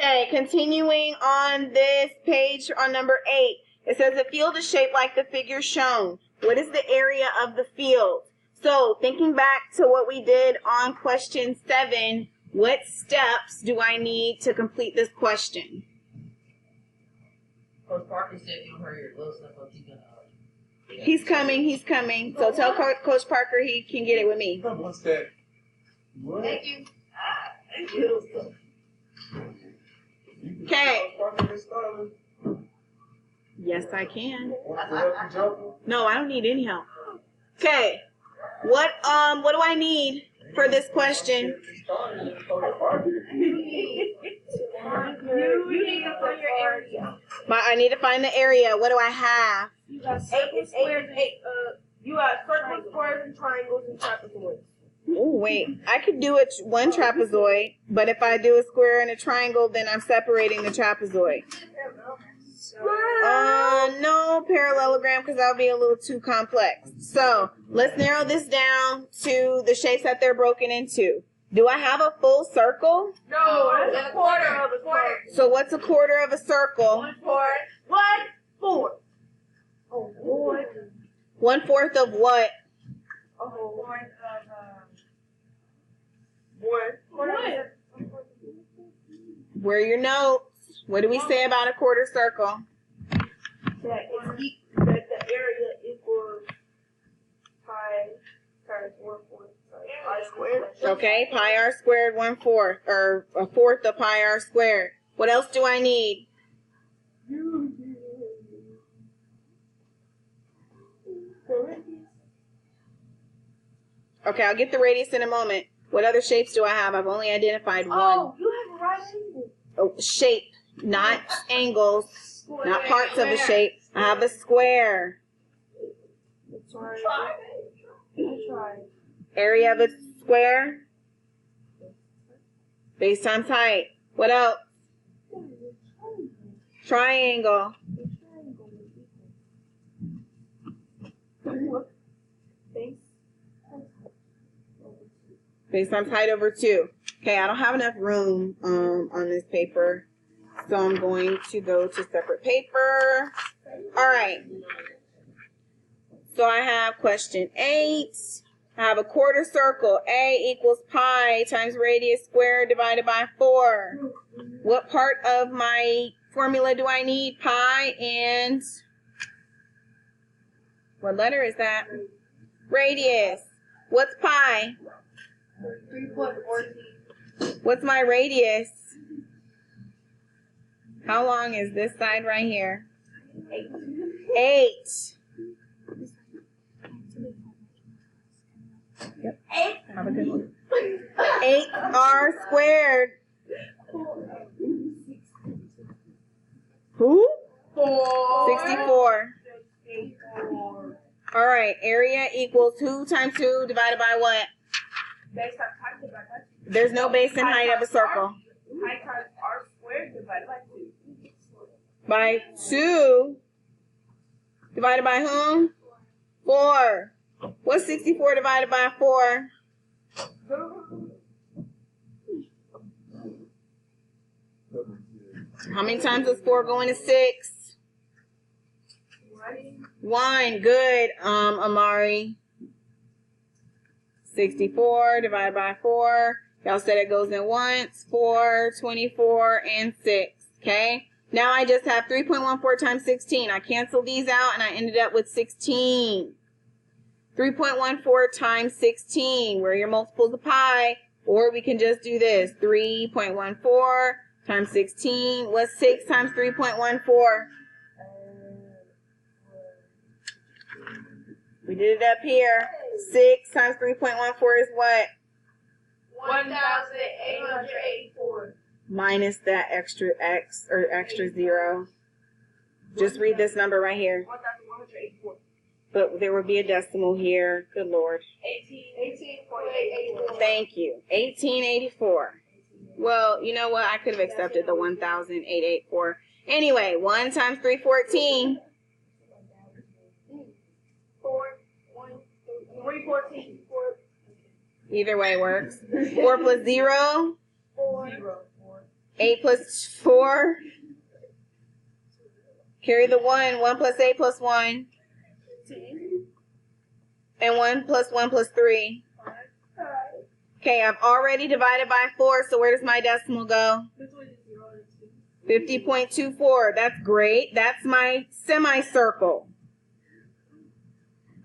Okay, continuing on this page on number 8. It says the field is shaped like the figure shown. What is the area of the field? So thinking back to what we did on question 7, what steps do I need to complete this question? Coach Parker said if you don't hurry your little stuff up, he's gonna. He's coming. So tell Coach Parker he can get it with me. What's that? What? Thank you. Thank you. Okay. Yes, I can. No, I don't need any help. Okay. What do I need for this question? You need to find your area. I need to find the area. What do I have? You got circles, squares, you got circles, squares, and triangles and trapezoids. Oh, wait. I could do one trapezoid, but if I do a square and a triangle, then I'm separating the trapezoid. No parallelogram because that would be a little too complex. So let's narrow this down to the shapes that they're broken into. Do I have a full circle? No, that's a quarter of a quarter. So what's a quarter of a circle? 1/4. Oh, boy. 1/4 of what? Oh, Where are your notes? What do we say about a quarter circle? that the area equals pi times 1/4 pi squared. Okay, pi r squared 1/4, or a fourth of pi r squared. What else do I need? Okay, I'll get the radius in a moment. What other shapes do I have? I've only identified one. Oh, you have a right angle. Oh, shape, not angles, not parts of a shape. I have a square. Sorry. I tried. Area of a square. Base times height. What else? Triangle. Base times height over 2. Okay, I don't have enough room on this paper, so I'm going to go to separate paper. All right. So I have question 8. I have a quarter circle. A equals pi times radius squared divided by 4. What part of my formula do I need? Pi and what letter is that? Radius. What's pi? 3.14. What's my radius? How long is this side right here? 8. Yep. Have a good one. 8r squared. Who? 64. All right. Area equals who times who divided by what? Base times height divided by 2. There's no base and height of a circle. Height times r squared divided by 2. By 2 divided by whom? 4. What's 64 divided by 4? How many times does 4 go into 6? 1. Good, Amari. 64 divided by 4. Y'all said it goes in once. 4, 24, and 6. Okay? Now I just have 3.14 times 16. I canceled these out and I ended up with 16. 3.14 times 16. Where are your multiples of pi? Or we can just do this. 3.14 times 16. What's 6 times 3.14? We did it up here. 6 times 3.14 is what? 1,884. Minus that extra x or extra 0. Just read this number right here. 1,184. But there would be a decimal here. Good Lord. 18.884. Thank you. 1884. Well, you know what? I could have accepted the 1,884. Anyway, 1 times 314. 314. Either way works. 4 plus 0. 4. 8 plus 4. Carry the 1. 1 plus 8 plus 1. And 1 plus 1 plus 3. Okay, I've already divided by 4, so where does my decimal go? 50.24. That's great. That's my semicircle.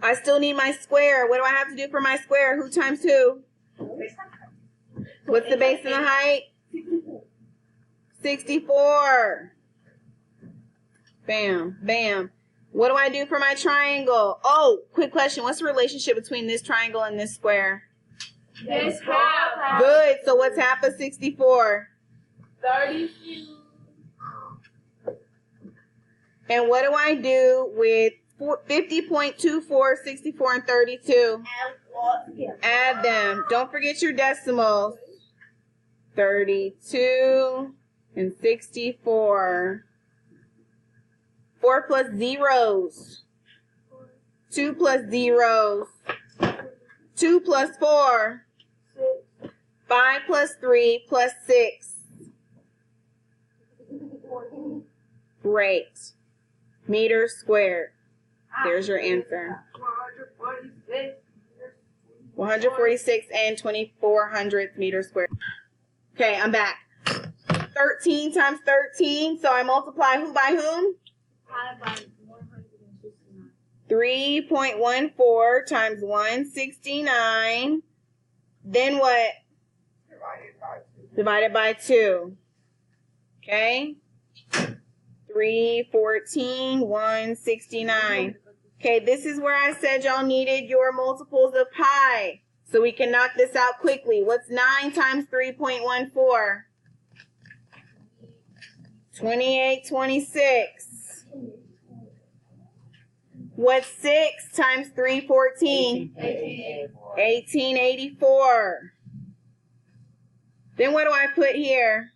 I still need my square. What do I have to do for my square? Who times who? What's the base and the height? 64. Bam, bam. What do I do for my triangle? Oh, quick question. What's the relationship between this triangle and this square? It's half. Good. So what's half of 64? 32. And what do I do with 50.24, 64, and 32? Add them. Don't forget your decimals. 32 and 64. 4 plus zeros. 2 plus zeros. 2 plus 4. 5 plus 3 plus 6. Great. Meters squared. There's your answer. 146 and 2400 meters squared. Okay, I'm back. 13 times 13. So I multiply who by whom? 3.14 times 169. Then what? Divided by 2. Okay. 314, 169. Okay, this is where I said y'all needed your multiples of pi. So we can knock this out quickly. What's 9 times 3.14? 2826. What's 6 times 314? 1884. Then what do I put here?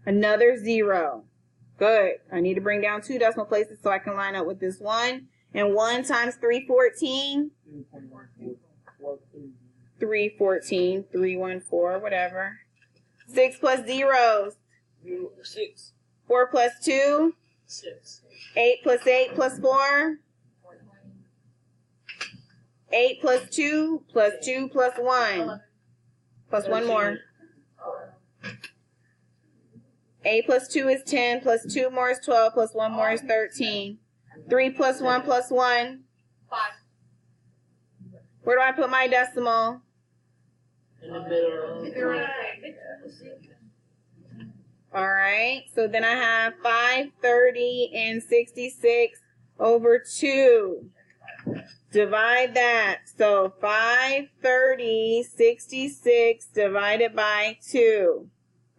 Another 0. Good. I need to bring down 2 decimal places so I can line up with this 1. And 1 times 314? 314, 314, whatever. 6 plus zeros? 6. 4 plus 2? 6. 8 plus 8 plus 4? 8 plus 2 plus 2 plus 1. Plus 1 more. 8 plus 2 is 10, plus 2 more is 12, plus 1 more is 13. 3 plus 1 plus 1? 5. Where do I put my decimal? In the middle. All right, so then I have 530 and 66 over 2. Divide that. So 530, 66 divided by 2.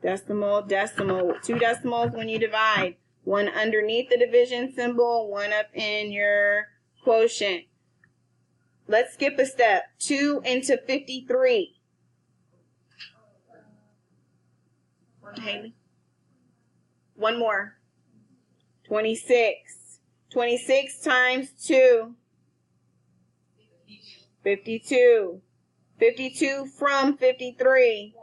Decimal, decimal. 2 decimals when you divide. 1 underneath the division symbol, 1 up in your quotient. Let's skip a step. 2 into 53. Haley. 1 more. 26. 26 times 2. 52. 52 from 53.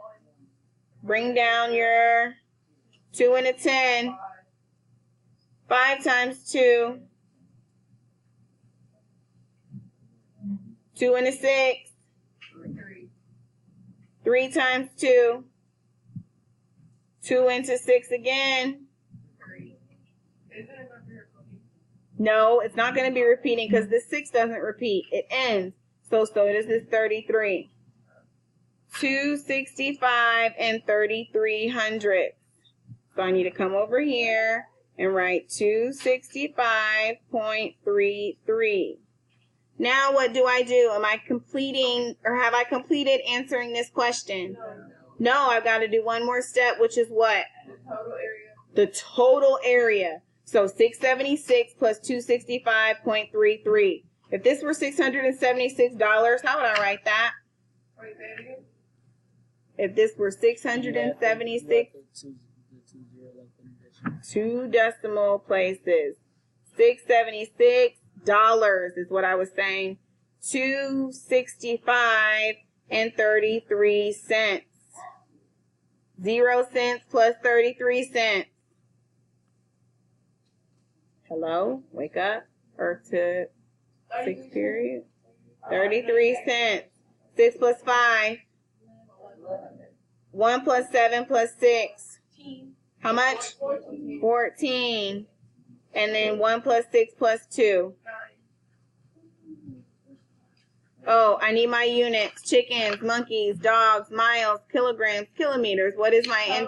Bring down your 2 and a 10. 5 times 2. 2 and a 6. 3 times 2. 2 into 6 again. No, it's not going to be repeating because this 6 doesn't repeat. It ends. So does this 33. 265 and 3300. So I need to come over here and write 265.33. Now what do I do? Am I completing, or have I completed answering this question? No, I've got to do one more step, which is what? The total area. So 676 plus 265.33. If this were $676, how would I write that? If this were 676, 2 decimal places. $676 is what I was saying. 265 and 33 cents. 0 cents plus 33 cents. Hello? Wake up. Earth to 6 period. 33 cents. 6 plus 5. 1 plus 7 plus 6. How much? 14. And then 1 plus 6 plus 2. Oh, I need my units. Chickens, monkeys, dogs, miles, kilograms, kilometers. What is my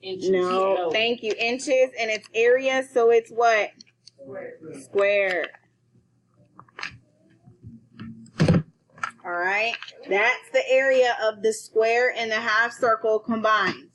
Inches. No, thank you. Inches, and it's area, so it's what? Square. All right. That's the area of the square and the half circle combined.